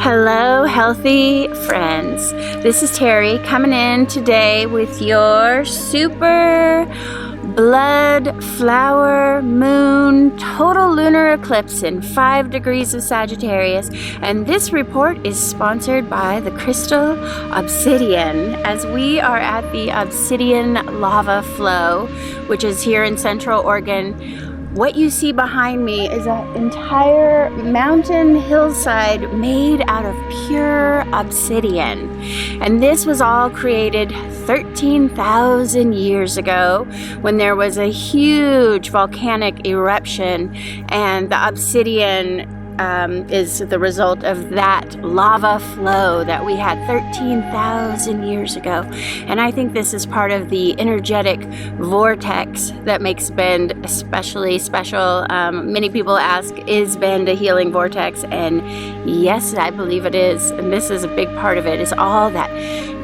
Hello, healthy friends. This is Terry coming in today with your super blood flower moon total lunar eclipse in 5 degrees of Sagittarius. And this report is sponsored by the crystal Obsidian, as we are at the Obsidian lava flow, which is here in Central Oregon. What you see behind me is an entire mountain hillside made out of pure obsidian. And this was all created 13,000 years ago when there was a huge volcanic eruption, and the obsidian is the result of that lava flow that we had 13,000 years ago. And I think this is part of the energetic vortex that makes Bend especially special. Many people ask, is Bend a healing vortex? And yes, I believe it is. And this is a big part of it, is all that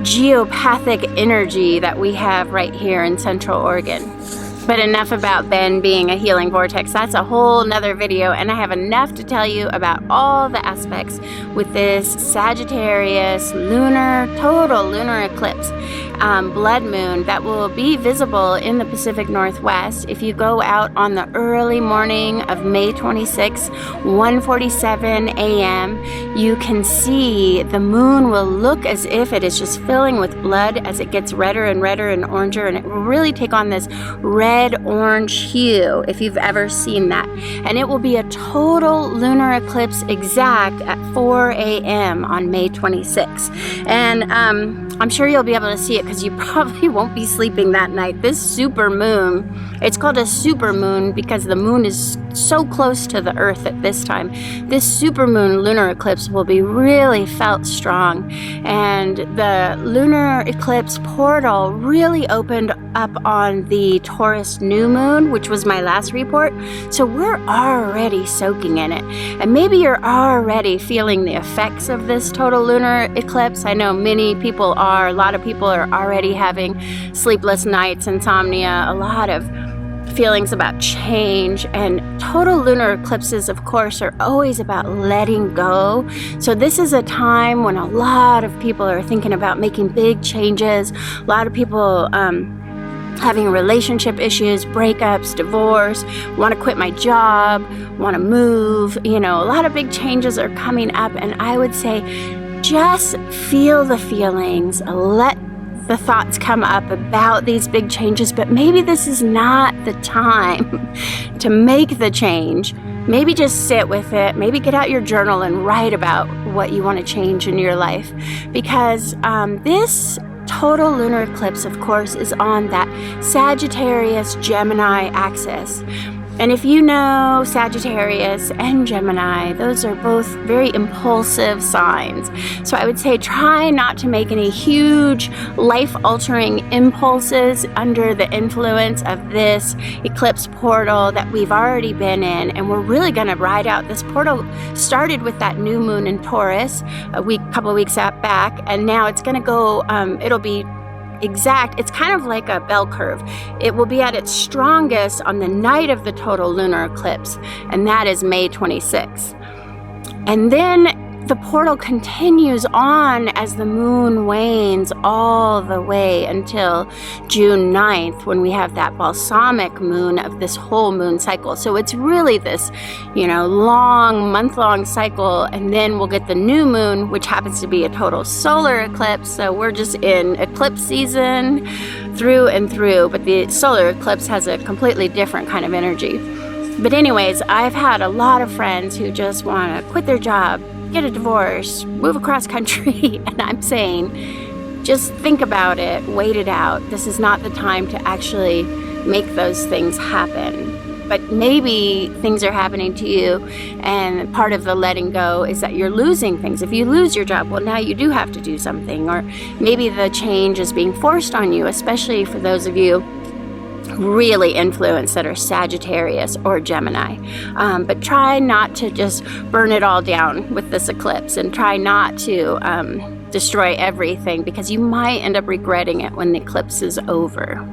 geopathic energy that we have right here in Central Oregon. But enough about Bend being a healing vortex. That's a whole nother video, and I have enough to tell you about all the aspects with this Sagittarius total lunar eclipse blood moon that will be visible in the Pacific Northwest. If you go out on the early morning of May 26, 1:47 a.m., you can see the moon will look as if it is just filling with blood as it gets redder and redder and oranger, and it will really take on this red-orange hue, if you've ever seen that. And it will be a total lunar eclipse exact at 4 a.m. on May 26. And I'm sure you'll be able to see it because you probably won't be sleeping that night. This super moon, it's called a super moon because the moon is so close to the earth at this time. This super moon lunar eclipse will be really felt strong. And the lunar eclipse portal really opened up on the Taurus new moon, which was my last report. So we're already soaking in it. And maybe you're already feeling the effects of this total lunar eclipse. I know many people are. A lot of people are already having sleepless nights, insomnia, a lot of feelings about change. And total lunar eclipses, of course, are always about letting go. So this is a time when a lot of people are thinking about making big changes. A lot of people having relationship issues, breakups, divorce, want to quit my job, want to move. You know, a lot of big changes are coming up, and I would say just feel the feelings, let the thoughts come up about these big changes, but maybe this is not the time to make the change. Maybe just sit with it. Maybe get out your journal and write about what you want to change in your life, because this total lunar eclipse, of course, is on that Sagittarius Gemini axis. And if you know Sagittarius and Gemini, those are both very impulsive signs. So I would say try not to make any huge life-altering impulses under the influence of this eclipse portal that we've already been in. And we're really going to ride out. This portal started with that new moon in Taurus couple of weeks back, and now it's going to go, it'll be exact. It's kind of like a bell curve. It will be at its strongest on the night of the total lunar eclipse, and that is May 26th. And then the portal continues on as the moon wanes all the way until June 9th, when we have that balsamic moon of this whole moon cycle. So it's really this, long, month-long cycle, and then we'll get the new moon, which happens to be a total solar eclipse. So we're just in eclipse season through and through, but the solar eclipse has a completely different kind of energy. But anyways, I've had a lot of friends who just want to quit their job, get a divorce, move across country, and I'm saying, just think about it, wait it out. This is not the time to actually make those things happen. But maybe things are happening to you, and part of the letting go is that you're losing things. If you lose your job, well, now you do have to do something. Or maybe the change is being forced on you, especially for those of you really influenced that are Sagittarius or Gemini. But try not to just burn it all down with this eclipse, and try not to destroy everything, because you might end up regretting it when the eclipse is over.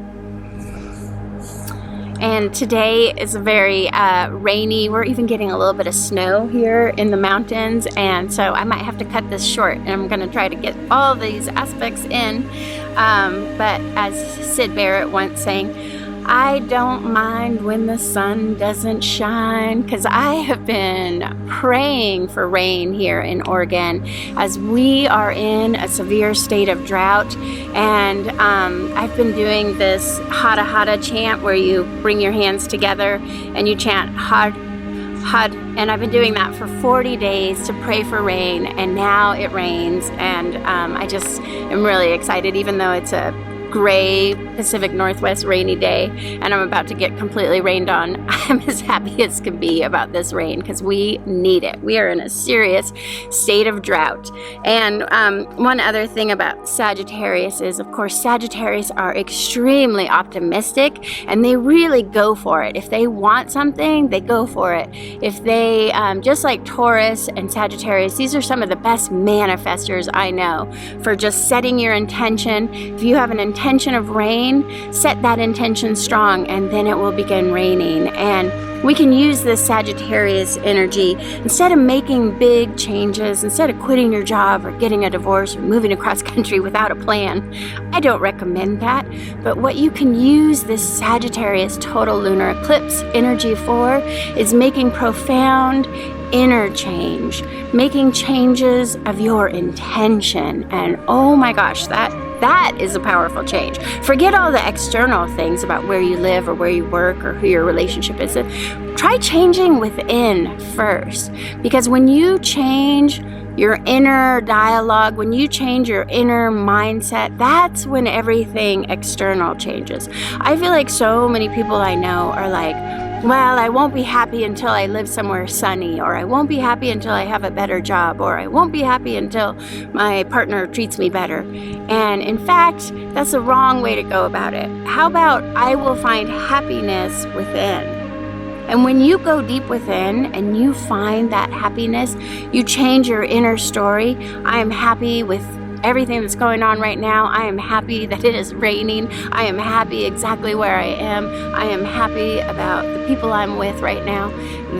And today is very rainy. We're even getting a little bit of snow here in the mountains, and so I might have to cut this short, and I'm going to try to get all these aspects in. But as Sid Barrett once sang, I don't mind when the sun doesn't shine, because I have been praying for rain here in Oregon as we are in a severe state of drought. And I've been doing this hada hada chant where you bring your hands together and you chant had, and I've been doing that for 40 days to pray for rain, and now it rains, and I just am really excited, even though it's a gray Pacific Northwest rainy day and I'm about to get completely rained on. I'm as happy as can be about this rain because we need it. We are in a serious state of drought. And one other thing about Sagittarius is, of course, Sagittarius are extremely optimistic and they really go for it. If they want something, they go for it. If they, just like Taurus and Sagittarius, these are some of the best manifestors I know for just setting your intention. If you have an intention of rain, set that intention strong and then it will begin raining. And we can use this Sagittarius energy instead of making big changes, instead of quitting your job or getting a divorce or moving across country without a plan. I don't recommend that, but what you can use this Sagittarius total lunar eclipse energy for is making profound inner change, making changes of your intention. And oh my gosh, that is a powerful change. Forget all the external things about where you live or where you work or who your relationship is. Try changing within first, because when you change your inner dialogue, when you change your inner mindset, that's when everything external changes. I feel like so many people I know are like, well, I won't be happy until I live somewhere sunny, or I won't be happy until I have a better job, or I won't be happy until my partner treats me better. And in fact, that's the wrong way to go about it. How about I will find happiness within? And when you go deep within and you find that happiness, you change your inner story. I am happy with everything that's going on right now. I am happy that it is raining. I am happy exactly where I am. I am happy about the people I'm with right now.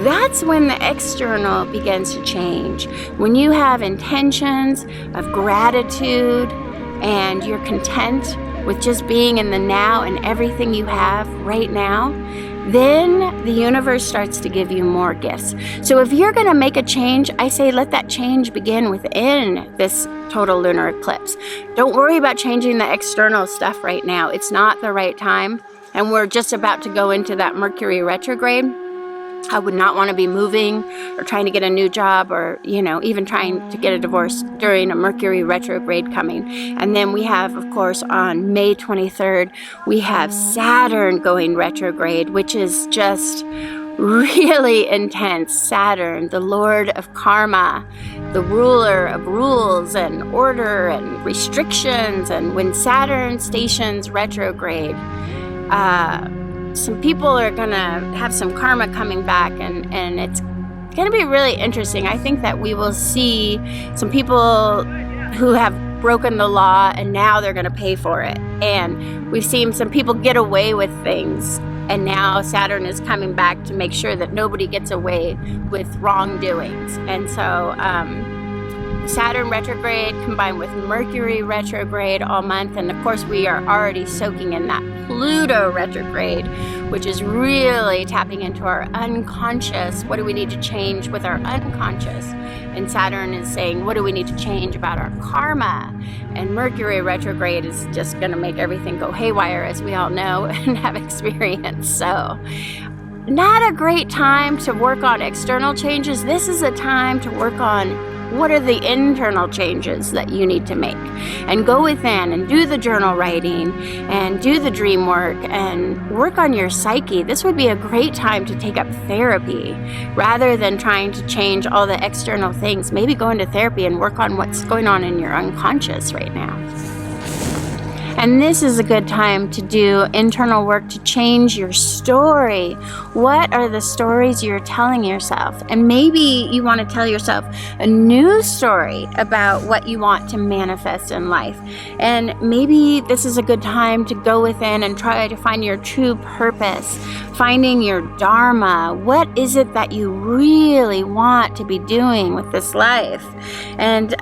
That's when the external begins to change. When you have intentions of gratitude and you're content with just being in the now and everything you have right now, then the universe starts to give you more gifts. So if you're going to make a change, I say let that change begin within this total lunar eclipse. Don't worry about changing the external stuff right now. It's not the right time. And we're just about to go into that Mercury retrograde. I would not want to be moving or trying to get a new job or, even trying to get a divorce during a Mercury retrograde coming. And then we have, of course, on May 23rd, we have Saturn going retrograde, which is just really intense. Saturn, the Lord of Karma, the ruler of rules and order and restrictions. And when Saturn stations retrograde, some people are going to have some karma coming back, and it's going to be really interesting. I think that we will see some people who have broken the law and now they're going to pay for it. And we've seen some people get away with things, and now Saturn is coming back to make sure that nobody gets away with wrongdoings. And so Saturn retrograde combined with Mercury retrograde all month, and of course we are already soaking in that Pluto retrograde, which is really tapping into our unconscious. What do we need to change with our unconscious? And Saturn is saying, what do we need to change about our karma? And Mercury retrograde is just going to make everything go haywire, as we all know and have experienced. So not a great time to work on external changes. This is a time to work on what are the internal changes that you need to make, and go within and do the journal writing and do the dream work and work on your psyche. This would be a great time to take up therapy rather than trying to change all the external things. Maybe go into therapy and work on what's going on in your unconscious right now. And this is a good time to do internal work to change your story. What are the stories you're telling yourself? And maybe you want to tell yourself a new story about what you want to manifest in life. And maybe this is a good time to go within and try to find your true purpose. finding your dharma. What is it that you really want to be doing with this life? And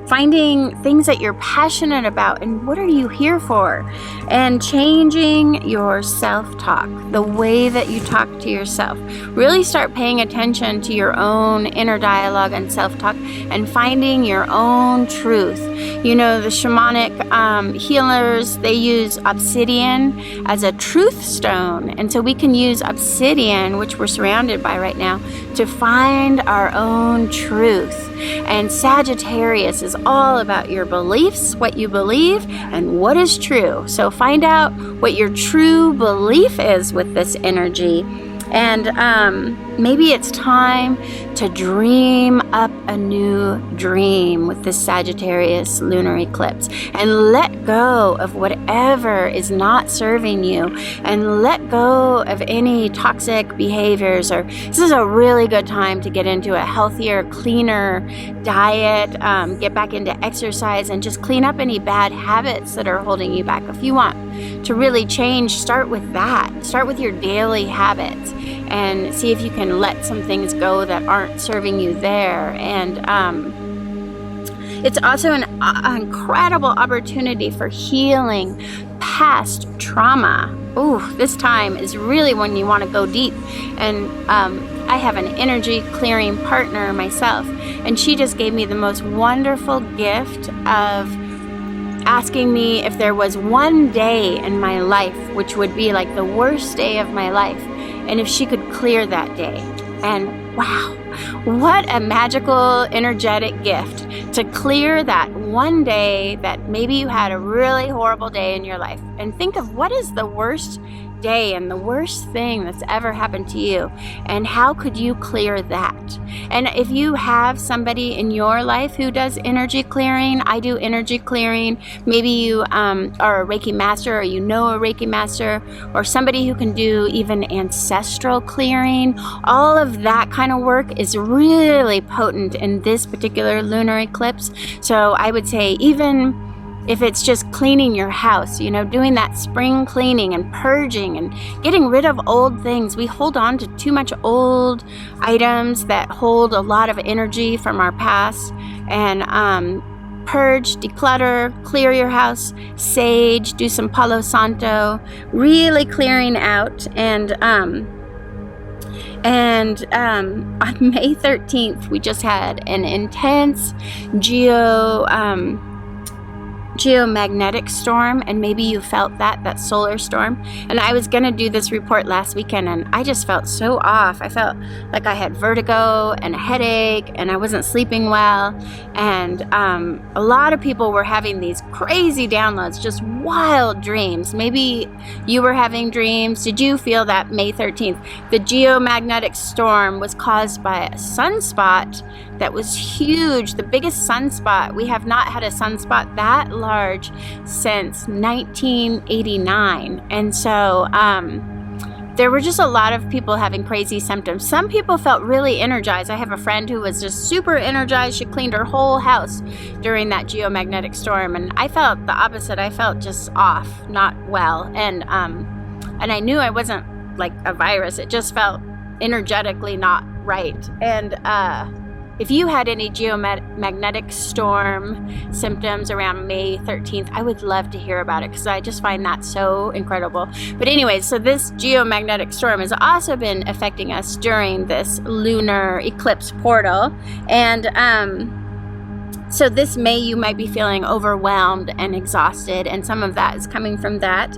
finding things that you're passionate about, and what are you here for? And changing your self-talk, the way that you talk to yourself. Really start paying attention to your own inner dialogue and self-talk, and finding your own truth. You know, the shamanic healers, they use obsidian as a truth stone. And so we can use obsidian, which we're surrounded by right now, to find our own truth. And Sagittarius is all about your beliefs, what you believe, and what is true. So find out what your true belief is with this energy. And maybe it's time to dream up a new dream with this Sagittarius lunar eclipse, and let go of whatever is not serving you, and let go of any toxic behaviors. Or this is a really good time to get into a healthier, cleaner diet, get back into exercise, and just clean up any bad habits that are holding you back. If you want to really change, start with that. Start with your daily habits and see if you can let some things go that aren't serving you there. And it's also an incredible opportunity for healing past trauma. Ooh, this time is really when you want to go deep. And I have an energy clearing partner myself, and she just gave me the most wonderful gift of asking me if there was one day in my life which would be like the worst day of my life, and if she could clear that day. And wow, what a magical, energetic gift to clear that one day that maybe you had a really horrible day in your life. And think of what is the worst day and the worst thing that's ever happened to you, and how could you clear that? And if you have somebody in your life who does energy clearing, I do energy clearing. Maybe you are a Reiki master, or you know a Reiki master, or somebody who can do even ancestral clearing. All of that kind of work is really potent in this particular lunar eclipse. So I would say, even if it's just cleaning your house, you know, doing that spring cleaning and purging and getting rid of old things. We hold on to too much old items that hold a lot of energy from our past. And purge, declutter, clear your house, sage, do some Palo Santo, really clearing out. And on May 13th, we just had an intense geomagnetic storm, and maybe you felt that solar storm. And I was gonna do this report last weekend, and I just felt so off. I felt like I had vertigo and a headache, and I wasn't sleeping well. And a lot of people were having these crazy downloads, just wild dreams. Maybe you were having dreams. Did you feel that May 13th? The geomagnetic storm was caused by a sunspot that was huge, the biggest sunspot. We have not had a sunspot that large since 1989. And so there were just a lot of people having crazy symptoms. Some people felt really energized. I have a friend who was just super energized. She cleaned her whole house during that geomagnetic storm, and I felt the opposite. I felt just off, not well. And I knew I wasn't like a virus. It just felt energetically not right. And if you had any geomagnetic storm symptoms around May 13th, I would love to hear about it, because I just find that so incredible. But anyway, so this geomagnetic storm has also been affecting us during this lunar eclipse portal. And so this May, you might be feeling overwhelmed and exhausted, and some of that is coming from that.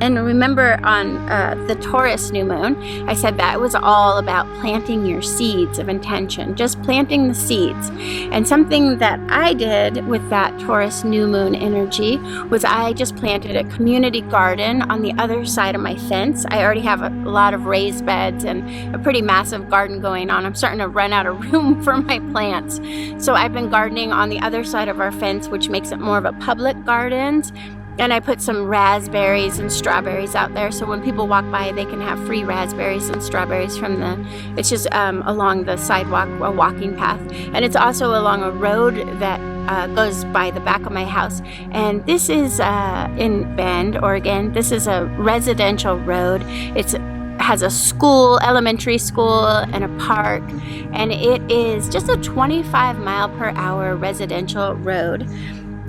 And remember, on the Taurus new moon, I said that it was all about planting your seeds of intention, just planting the seeds. And something that I did with that Taurus new moon energy was I just planted a community garden on the other side of my fence. I already have a lot of raised beds and a pretty massive garden going on. I'm starting to run out of room for my plants. So I've been gardening on the other side of our fence, which makes it more of a public garden. And I put some raspberries and strawberries out there, so when people walk by, they can have free raspberries and strawberries from it's just along the sidewalk, a walking path. And it's also along a road that goes by the back of my house. And this is in Bend, Oregon. This is a residential road. It has a school, elementary school, and a park. And it is just a 25-mile-per-hour residential road.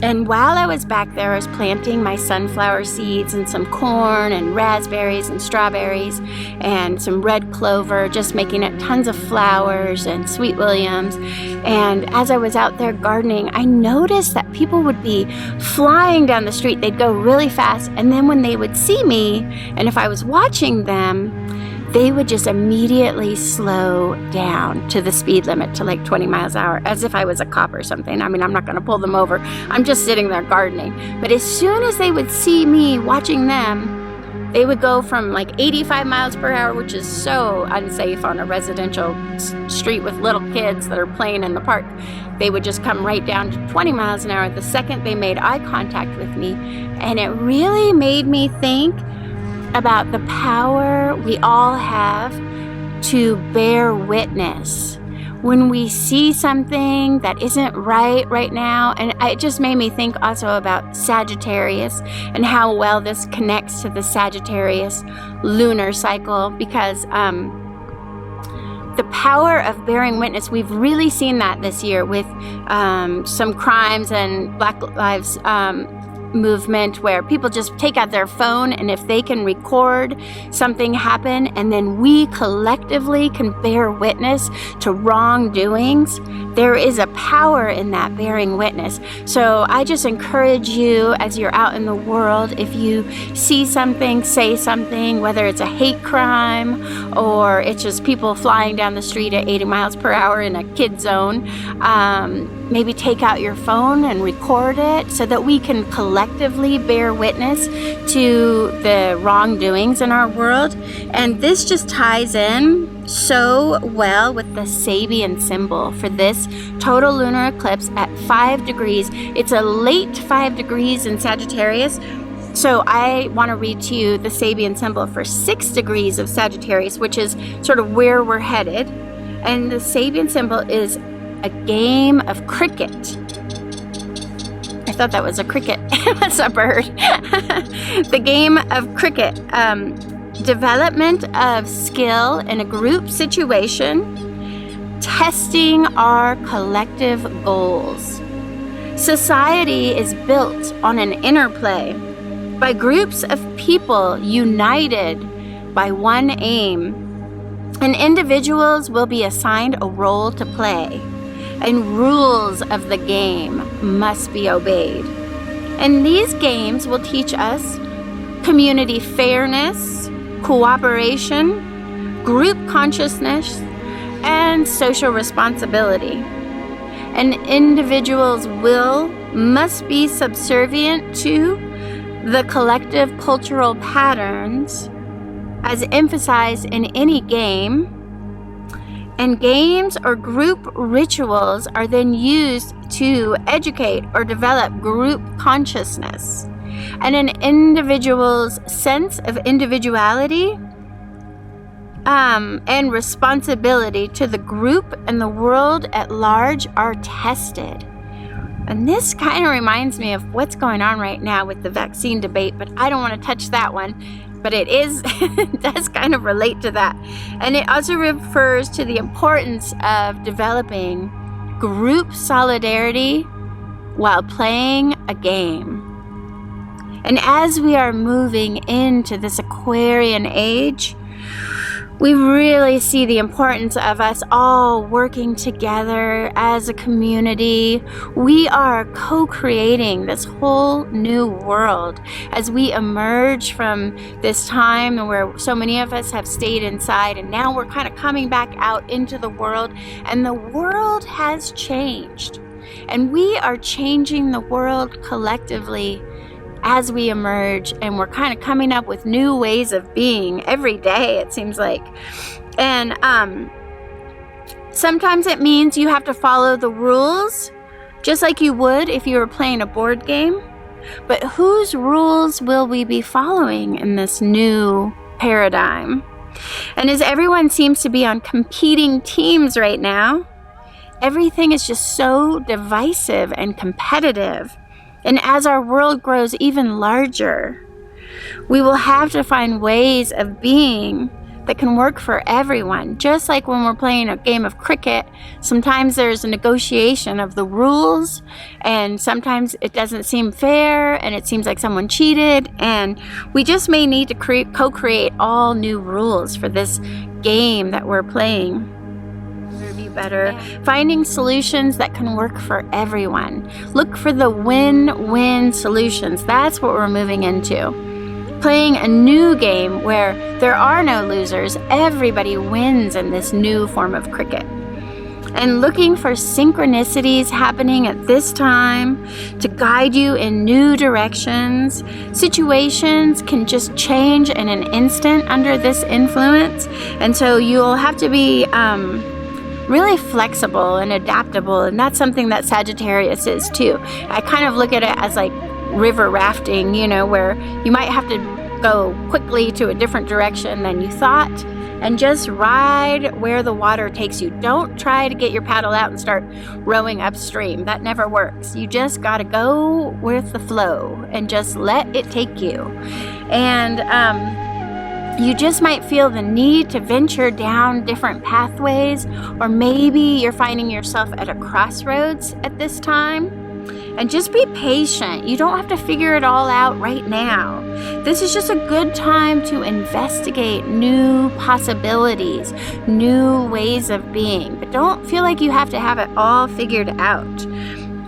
And while I was back there, I was planting my sunflower seeds and some corn and raspberries and strawberries and some red clover, just making it tons of flowers and sweet williams. And as I was out there gardening, I noticed that people would be flying down the street. They'd go really fast. And then when they would see me, and if I was watching them, they would just immediately slow down to the speed limit, to like 20 miles an hour, as if I was a cop or something. I mean, I'm not going to pull them over. I'm just sitting there gardening. But as soon as they would see me watching them, they would go from like 85 miles per hour, which is so unsafe on a residential street with little kids that are playing in the park. They would just come right down to 20 miles an hour the second they made eye contact with me. And it really made me think about the power we all have to bear witness when we see something that isn't right now. And it just made me think also about Sagittarius and how well this connects to the Sagittarius lunar cycle, because the power of bearing witness, we've really seen that this year with some crimes and Black Lives movement, where people just take out their phone, and if they can record something happen, and then we collectively can bear witness to wrongdoings, there is a power in that bearing witness. So I just encourage you, as you're out in the world, if you see something, say something, whether it's a hate crime or it's just people flying down the street at 80 miles per hour in a kid zone. Maybe take out your phone and record it so that we can collectively bear witness to the wrongdoings in our world. And this just ties in so well with the Sabian symbol for this total lunar eclipse at 5 degrees. It's a late 5 degrees in Sagittarius. So I want to read to you the Sabian symbol for 6 degrees of Sagittarius, which is sort of where we're headed. And the Sabian symbol is a game of cricket. I thought that was a cricket. That's a bird. The game of cricket. Development of skill in a group situation. Testing our collective goals. Society is built on an interplay by groups of people united by one aim. And individuals will be assigned a role to play. And rules of the game must be obeyed. And these games will teach us community fairness, cooperation, group consciousness, and social responsibility. And individuals' will must be subservient to the collective cultural patterns as emphasized in any game. And games or group rituals are then used to educate or develop group consciousness and an individual's sense of individuality and responsibility to the group and the world at large are tested. And this kind of reminds me of what's going on right now with the vaccine debate, but I don't want to touch that one. But it does kind of relate to that. And it also refers to the importance of developing group solidarity while playing a game. And as we are moving into this Aquarian age, we really see the importance of us all working together as a community. We are co-creating this whole new world as we emerge from this time where so many of us have stayed inside, and now we're kind of coming back out into the world, and the world has changed. And we are changing the world collectively as we emerge, and we're kind of coming up with new ways of being every day, it seems like. And sometimes it means you have to follow the rules just like you would if you were playing a board game. But whose rules will we be following in this new paradigm? And as everyone seems to be on competing teams right now, everything is just so divisive and competitive. And as our world grows even larger, we will have to find ways of being that can work for everyone. Just like when we're playing a game of cricket, sometimes there's a negotiation of the rules, and sometimes it doesn't seem fair, and it seems like someone cheated, and we just may need to co-create all new rules for this game that we're playing. Be better. Finding solutions that can work for everyone. Look for the win-win solutions. That's what we're moving into. Playing a new game where there are no losers. Everybody wins in this new form of cricket. And looking for synchronicities happening at this time to guide you in new directions. Situations can just change in an instant under this influence. And so you'll have to be really flexible and adaptable. And that's something that Sagittarius is too. I kind of look at it as like river rafting, you know, where you might have to go quickly to a different direction than you thought, and just ride where the water takes you. Don't try to get your paddle out and start rowing upstream. That never works. You just got to go with the flow and just let it take you. And you just might feel the need to venture down different pathways, or maybe you're finding yourself at a crossroads at this time. And just be patient. You don't have to figure it all out right now. This is just a good time to investigate new possibilities, new ways of being. But don't feel like you have to have it all figured out.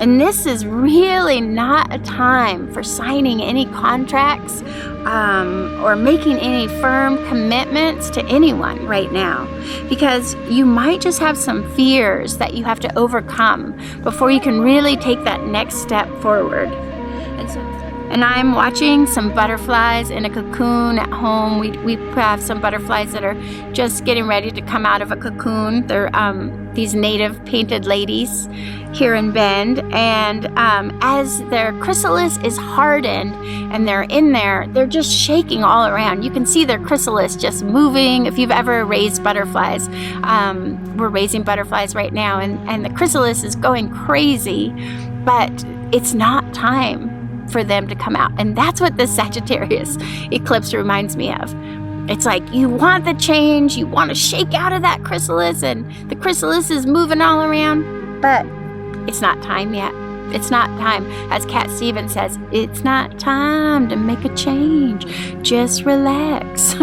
And this is really not a time for signing any contracts or making any firm commitments to anyone right now, because you might just have some fears that you have to overcome before you can really take that next step forward. And I'm watching some butterflies in a cocoon at home. We have some butterflies that are just getting ready to come out of a cocoon. They're these native painted ladies here in Bend. And as their chrysalis is hardened and they're in there, they're just shaking all around. You can see their chrysalis just moving. If you've ever raised butterflies, we're raising butterflies right now, and the chrysalis is going crazy, but it's not time for them to come out. And that's what this Sagittarius eclipse reminds me of. It's like you want the change, you want to shake out of that chrysalis, and the chrysalis is moving all around, but it's not time yet. It's not time. As Cat Stevens says, it's not time to make a change. Just relax.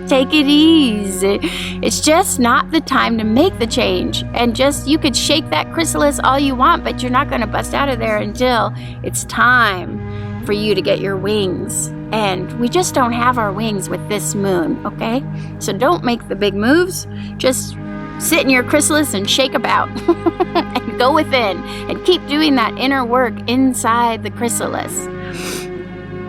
Take it easy. It's just not the time to make the change. And just, you could shake that chrysalis all you want, but you're not going to bust out of there until it's time for you to get your wings. And we just don't have our wings with this moon, okay? So don't make the big moves. Just sit in your chrysalis and shake about and go within and keep doing that inner work inside the chrysalis.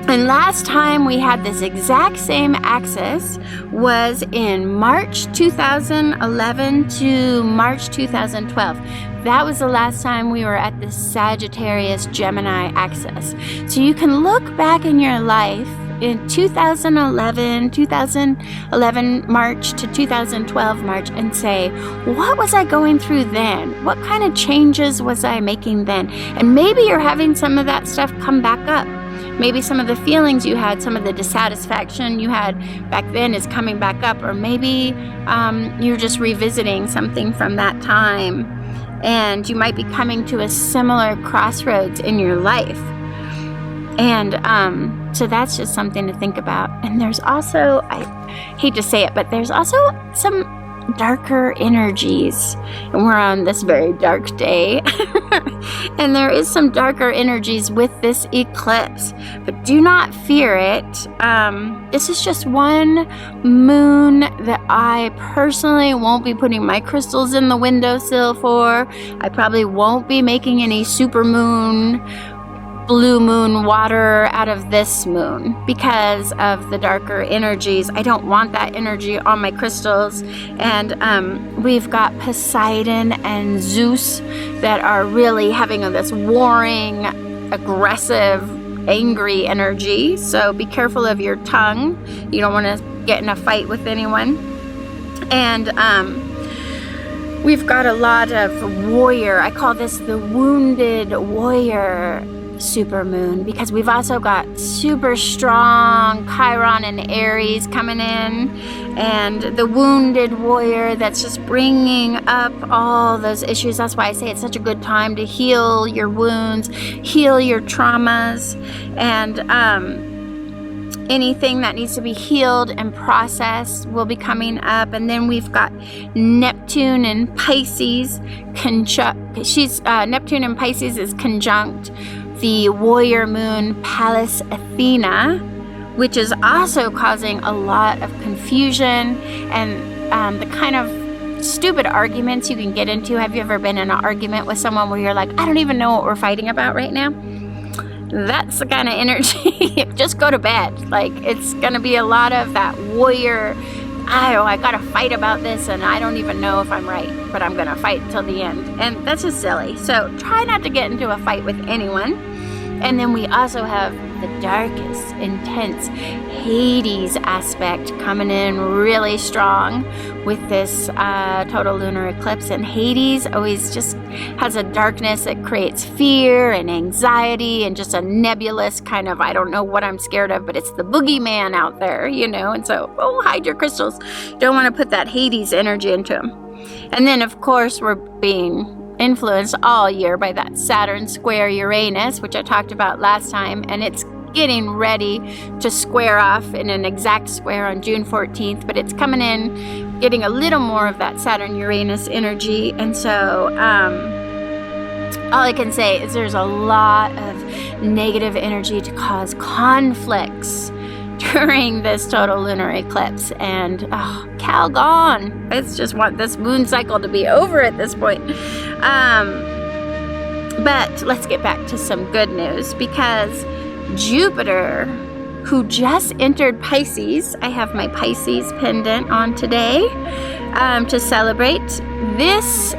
And last time we had this exact same axis was in March 2011 to March 2012. That was the last time we were at the Sagittarius Gemini axis. So you can look back in your life in 2011 March to 2012 March and say, what was I going through then? What kind of changes was I making then? And maybe you're having some of that stuff come back up. Maybe some of the feelings you had, some of the dissatisfaction you had back then is coming back up. Or maybe you're just revisiting something from that time, and you might be coming to a similar crossroads in your life. And so that's just something to think about. And there's also, I hate to say it, but there's also some darker energies. And we're on this very dark day. And there is some darker energies with this eclipse. But do not fear it. This is just one moon that I personally won't be putting my crystals in the windowsill for. I probably won't be making any super moon, blue moon water out of this moon because of the darker energies. I don't want that energy on my crystals. And we've got Poseidon and Zeus that are really having this warring, aggressive angry energy. So be careful of your tongue. You don't want to get in a fight with anyone. And we've got a lot of warrior. I call this the wounded warrior supermoon, because we've also got super strong Chiron and Aries coming in, and the wounded warrior that's just bringing up all those issues. That's why I say it's such a good time to heal your wounds, heal your traumas, and anything that needs to be healed and processed will be coming up. And then we've got Neptune and Pisces Neptune and Pisces is conjunct the warrior moon Pallas Athena, which is also causing a lot of confusion and the kind of stupid arguments you can get into. Have you ever been in an argument with someone where you're like, I don't even know what we're fighting about right now? That's the kind of energy. Just go to bed. Like, it's going to be a lot of that warrior, I got to fight about this and I don't even know if I'm right, but I'm going to fight till the end. And that's just silly. So try not to get into a fight with anyone. And then we also have the darkest, intense Hades aspect coming in really strong with this total lunar eclipse. And Hades always just has a darkness that creates fear and anxiety and just a nebulous kind of, I don't know what I'm scared of, but it's the boogeyman out there, you know. And so, hide your crystals. Don't want to put that Hades energy into them. And then, of course, we're being influenced all year by that Saturn square Uranus, which I talked about last time, and it's getting ready to square off in an exact square on June 14th, but it's coming in, getting a little more of that Saturn Uranus energy. And so all I can say is there's a lot of negative energy to cause conflicts during this total lunar eclipse. And Cal gone. I just want this moon cycle to be over at this point. But let's get back to some good news, because Jupiter, who just entered Pisces, I have my Pisces pendant on today to celebrate this.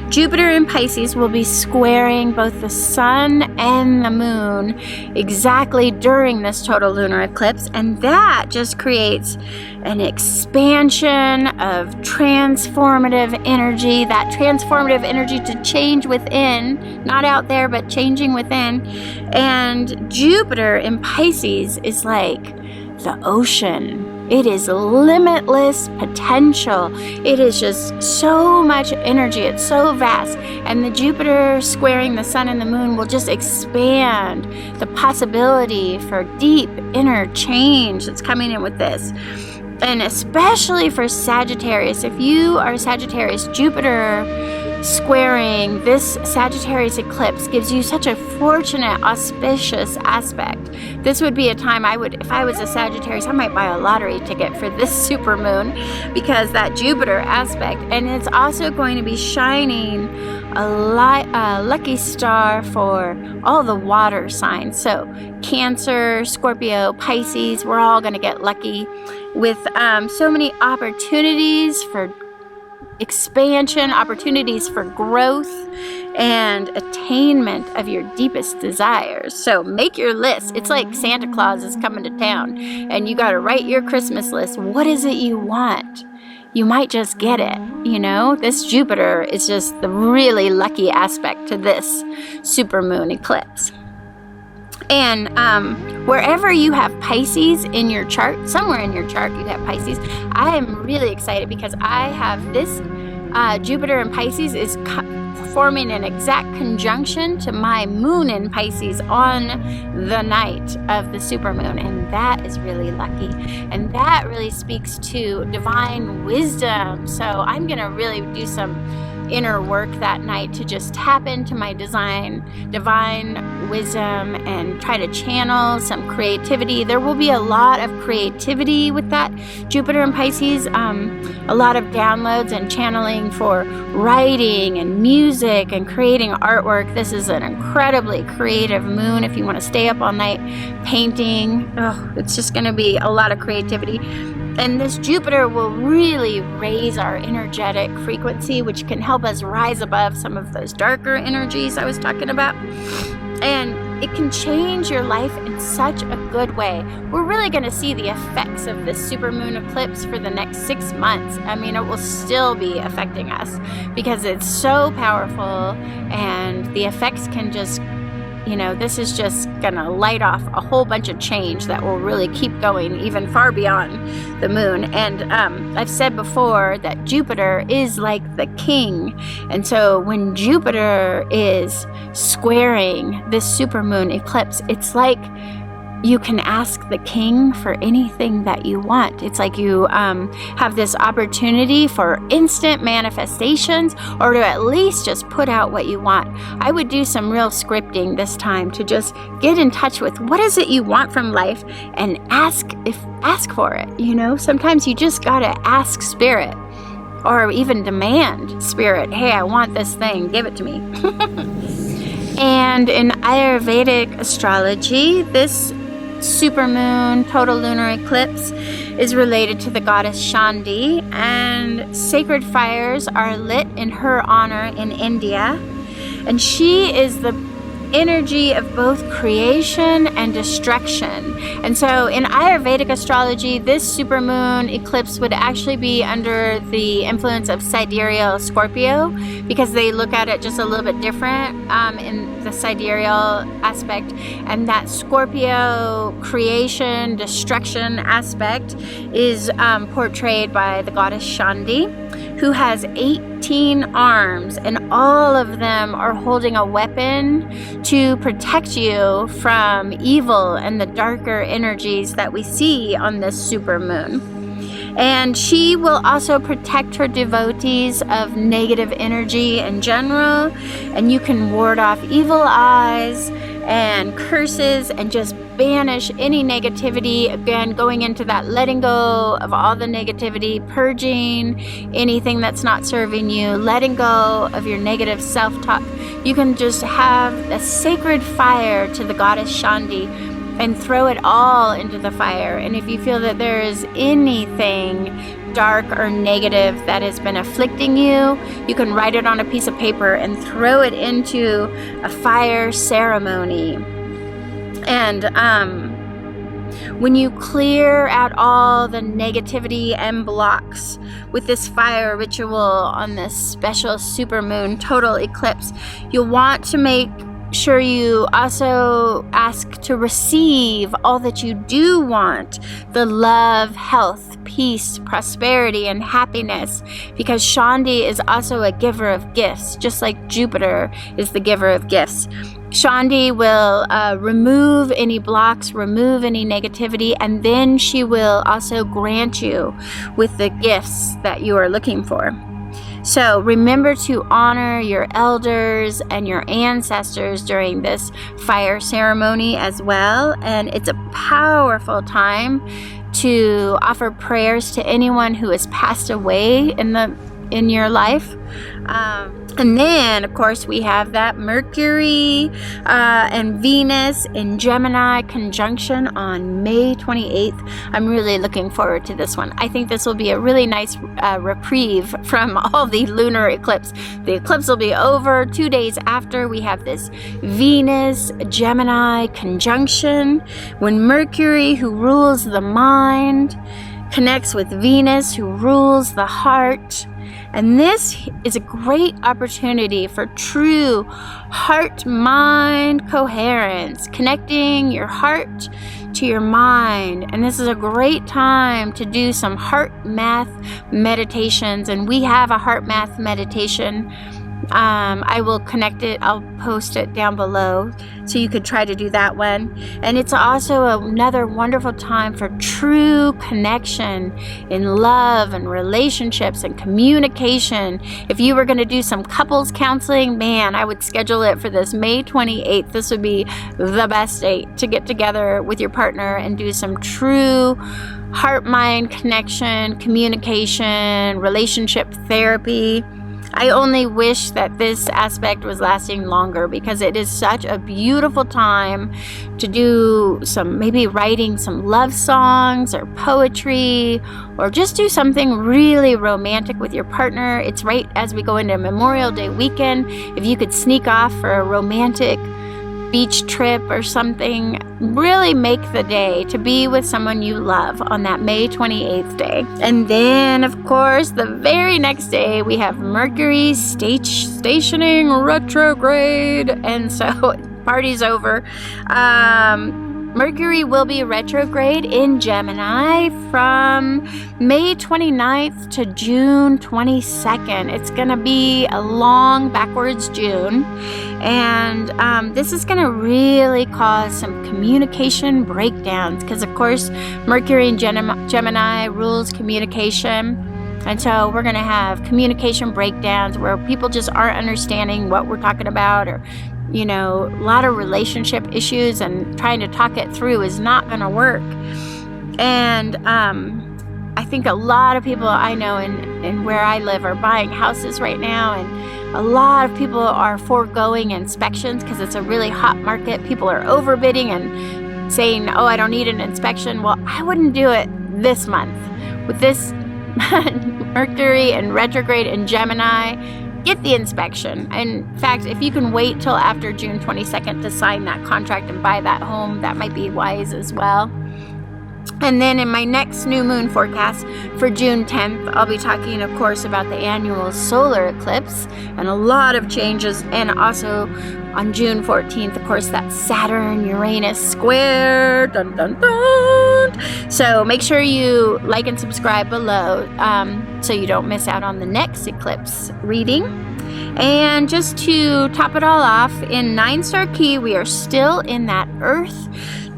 Jupiter in Pisces will be squaring both the sun and the moon exactly during this total lunar eclipse, and that just creates an expansion of transformative energy, that transformative energy to change within, not out there, but changing within. And Jupiter in Pisces is like the ocean. It is limitless potential. It is just so much energy. It's so vast. And the Jupiter squaring the sun and the moon will just expand the possibility for deep inner change that's coming in with this. And especially for Sagittarius, if you are Sagittarius, Jupiter squaring this Sagittarius eclipse gives you such a fortunate, auspicious aspect. This would be a time if I was a Sagittarius, I might buy a lottery ticket for this supermoon, because that Jupiter aspect. And it's also going to be shining a lucky star for all the water signs. So Cancer, Scorpio, Pisces, we're all going to get lucky with so many opportunities for expansion, opportunities for growth, and attainment of your deepest desires. So make your list. It's like Santa Claus is coming to town, and you got to write your Christmas list. What is it you want? You might just get it, you know? This Jupiter is just the really lucky aspect to this supermoon eclipse. And wherever you have Pisces in your chart, somewhere in your chart you have Pisces, I am really excited because I have this Jupiter in Pisces is forming an exact conjunction to my moon in Pisces on the night of the supermoon. And that is really lucky. And that really speaks to divine wisdom. So I'm going to really do some inner work that night to just tap into my divine wisdom and try to channel some creativity. There will be a lot of creativity with that Jupiter in Pisces, a lot of downloads and channeling for writing and music and creating artwork. This is an incredibly creative moon if you want to stay up all night painting. It's just going to be a lot of creativity. And this Jupiter will really raise our energetic frequency, which can help us rise above some of those darker energies I was talking about. And it can change your life in such a good way. We're really going to see the effects of this supermoon eclipse for the next 6 months. I mean, it will still be affecting us because it's so powerful, and the effects can just, this is just gonna light off a whole bunch of change that will really keep going even far beyond the moon. And I've said before that Jupiter is like the king, and so when Jupiter is squaring this supermoon eclipse, it's like you can ask the king for anything that you want. It's like you have this opportunity for instant manifestations, or to at least just put out what you want. I would do some real scripting this time to just get in touch with what is it you want from life and ask for it. Sometimes you just gotta ask spirit, or even demand spirit, hey, I want this thing, give it to me. And in Ayurvedic astrology, this supermoon total lunar eclipse is related to the goddess Shandi, and sacred fires are lit in her honor in India, and she is the energy of both creation and destruction. And so in Ayurvedic astrology, this supermoon eclipse would actually be under the influence of sidereal Scorpio, because they look at it just a little bit different in the sidereal aspect. And that Scorpio creation, destruction aspect is portrayed by the goddess Shandi, who has 18 arms, and all of them are holding a weapon to protect you from evil and the darker energies that we see on this supermoon. And she will also protect her devotees of negative energy in general, and you can ward off evil eyes and curses and just banish any negativity. Again, going into that letting go of all the negativity, purging anything that's not serving you, letting go of your negative self-talk. You can just have a sacred fire to the goddess Shandi and throw it all into the fire. And if you feel that there is anything dark or negative that has been afflicting you, you can write it on a piece of paper and throw it into a fire ceremony. And when you clear out all the negativity and blocks with this fire ritual on this special supermoon total eclipse, you'll want to make sure you also ask to receive all that you do want, the love, health, peace, prosperity, and happiness, because Shandi is also a giver of gifts, just like Jupiter is the giver of gifts. Shandi will remove any blocks, remove any negativity, and then she will also grant you with the gifts that you are looking for. So remember to honor your elders and your ancestors during this fire ceremony as well. And it's a powerful time to offer prayers to anyone who has passed away in your life. And then, of course, we have that Mercury and Venus in Gemini conjunction on May 28th. I'm really looking forward to this one. I think this will be a really nice reprieve from all the lunar eclipse. The eclipse will be over 2 days after. We have this Venus-Gemini conjunction when Mercury, who rules the mind, connects with Venus, who rules the heart. And this is a great opportunity for true heart-mind coherence, connecting your heart to your mind. And this is a great time to do some heart math meditations. And we have a heart math meditation. I will connect it. I'll post it down below so you could try to do that one. And it's also another wonderful time for true connection in love and relationships and communication. If you were going to do some couples counseling, man, I would schedule it for this May 28th. This would be the best date to get together with your partner and do some true heart-mind connection, communication, relationship therapy. I only wish that this aspect was lasting longer, because it is such a beautiful time to do maybe writing some love songs or poetry, or just do something really romantic with your partner. It's right as we go into Memorial Day weekend. If you could sneak off for a romantic beach trip or something. Really make the day to be with someone you love on that May 28th day. And then, of course, the very next day, we have Mercury stationing retrograde. And so, party's over. Mercury will be retrograde in Gemini from May 29th to June 22nd. It's going to be a long backwards June. And this is going to really cause some communication breakdowns because, of course, Mercury in Gemini rules communication. And so we're going to have communication breakdowns where people just aren't understanding what we're talking about, or a lot of relationship issues, and trying to talk it through is not going to work. And I think a lot of people I know in where I live are buying houses right now, and a lot of people are foregoing inspections because it's a really hot market. People are overbidding and saying, oh, I don't need an inspection. Well, I wouldn't do it this month. With this Mercury and retrograde in Gemini, get the inspection. In fact, if you can wait till after June 22nd to sign that contract and buy that home, that might be wise as well. And then in my next new moon forecast for June 10th, I'll be talking, of course, about the annual solar eclipse and a lot of changes. And also on June 14th, of course, that Saturn-Uranus square. Dun, dun, dun. So make sure you like and subscribe below so you don't miss out on the next eclipse reading. And just to top it all off, in 9-star key, we are still in that Earth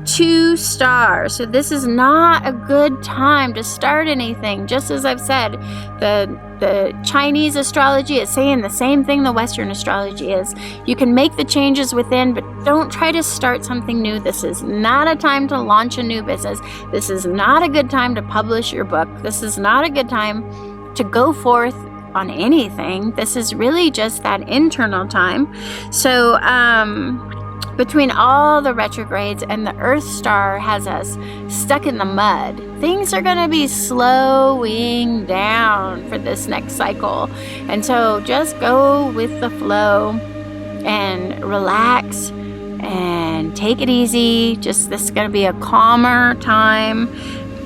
2 stars. So this is not a good time to start anything. Just as I've said, the Chinese astrology is saying the same thing the Western astrology is. You can make the changes within, but don't try to start something new. This is not a time to launch a new business. This is not a good time to publish your book. This is not a good time to go forth on anything. This is really just that internal time. So, between all the retrogrades and the Earth star has us stuck in the mud, things are going to be slowing down for this next cycle. And so just go with the flow and relax and take it easy. This is going to be a calmer time.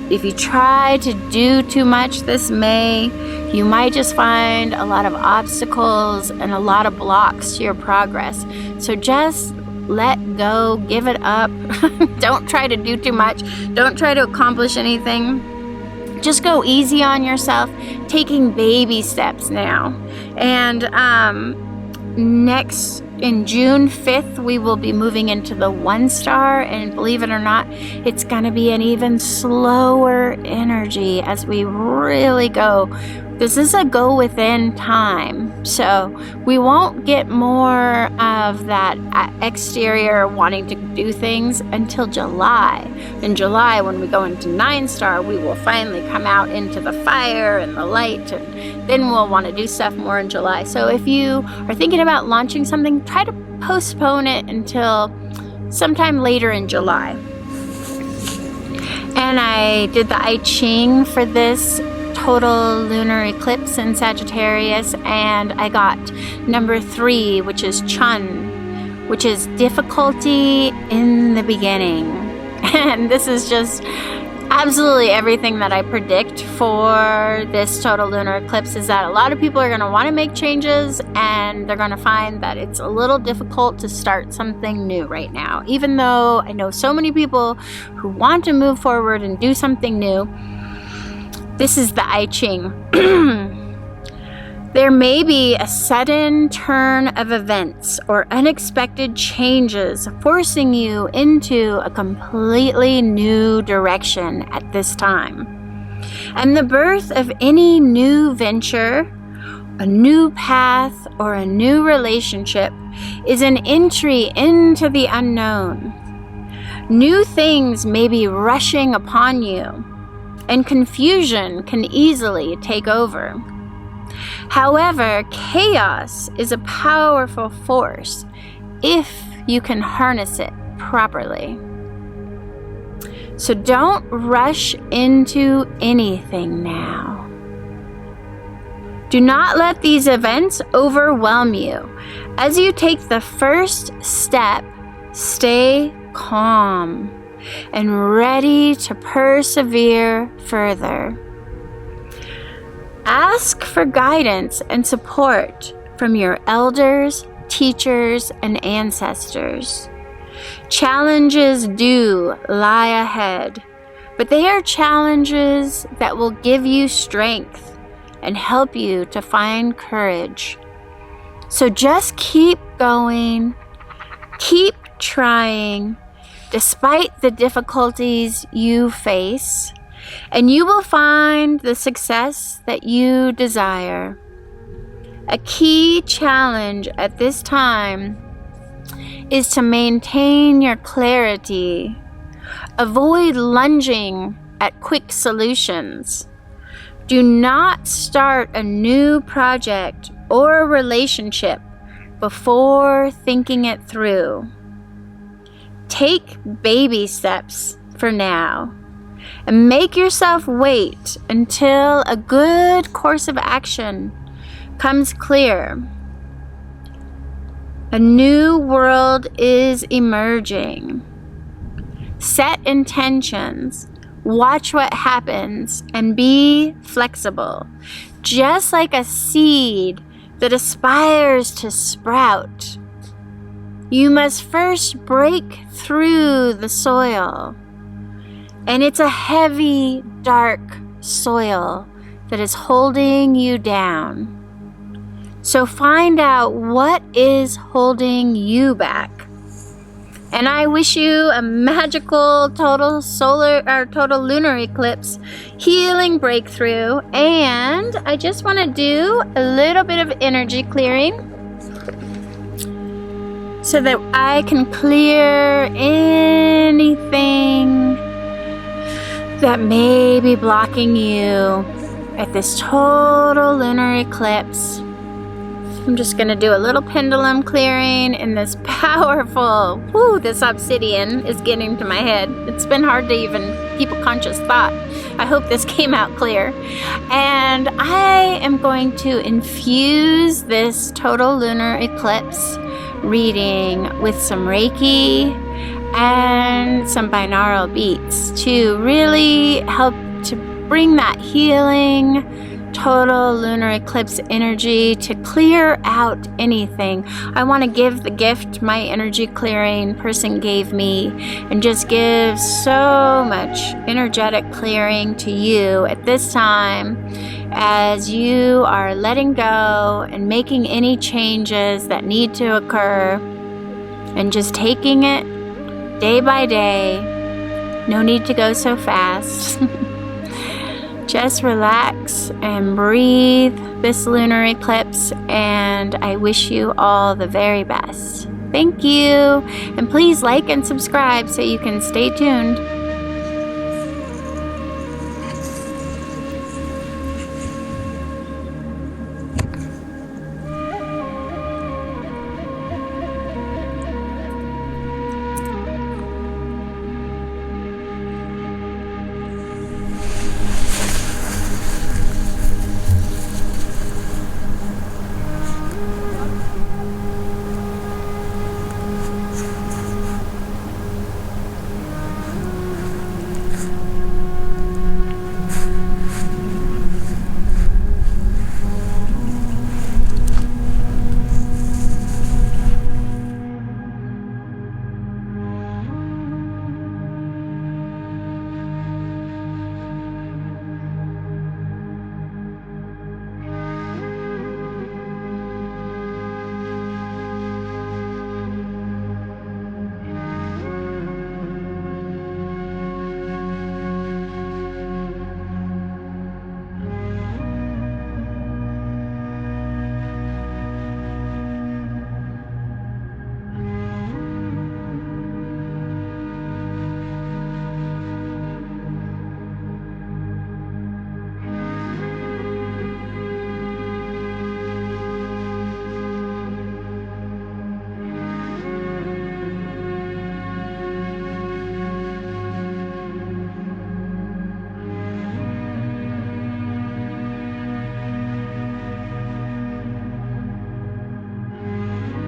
If you try to do too much this May, you might just find a lot of obstacles and a lot of blocks to your progress. So just let go, give it up. Don't try to do too much. Don't try to accomplish anything. Just go easy on yourself, taking baby steps now. And next, in June 5th, we will be moving into the 1 star, and believe it or not, it's going to be an even slower energy as we really go. This is a go within time, so we won't get more of that exterior wanting to do things until July. In July, when we go into 9 star, we will finally come out into the fire and the light, and then we'll want to do stuff more in July. So if you are thinking about launching something, try to postpone it until sometime later in July. And I did the I Ching for this total lunar eclipse in Sagittarius, and I got number 3, which is Chun, which is difficulty in the beginning. And this is just absolutely everything that I predict for this total lunar eclipse, is that a lot of people are going to want to make changes, and they're going to find that it's a little difficult to start something new right now. Even though I know so many people who want to move forward and do something new, this is the I Ching. There may be a sudden turn of events or unexpected changes forcing you into a completely new direction at this time. And the birth of any new venture, a new path, or a new relationship is an entry into the unknown. New things may be rushing upon you, and confusion can easily take over. However, chaos is a powerful force if you can harness it properly. So don't rush into anything now. Do not let these events overwhelm you. As you take the first step, Stay calm and ready to persevere further. Ask for guidance and support from your elders, teachers, and ancestors. Challenges do lie ahead, but they are challenges that will give you strength and help you to find courage. So just keep going, keep trying, despite the difficulties you face, and you will find the success that you desire. A key challenge at this time is to maintain your clarity. Avoid lunging at quick solutions. Do not start a new project or a relationship before thinking it through. Take baby steps for now and make yourself wait until a good course of action comes clear. A new world is emerging. Set intentions, watch what happens, and be flexible. Just like a seed that aspires to sprout, you must first break through the soil. And it's a heavy, dark soil that is holding you down. So find out what is holding you back. And I wish you a magical total lunar eclipse healing breakthrough. And I just want to do a little bit of energy clearing so that I can clear anything that may be blocking you at this total lunar eclipse. I'm just going to do a little pendulum clearing in this powerful, this obsidian is getting to my head. It's been hard to even keep a conscious thought. I hope this came out clear. And I am going to infuse this total lunar eclipse reading with some Reiki and some binaural beats to really help to bring that healing total lunar eclipse energy to clear out anything. I want to give the gift my energy clearing person gave me and just give so much energetic clearing to you at this time as you are letting go and making any changes that need to occur and just taking it day by day. No need to go so fast. Just relax and breathe this lunar eclipse, and I wish you all the very best. Thank you, and please like and subscribe so you can stay tuned.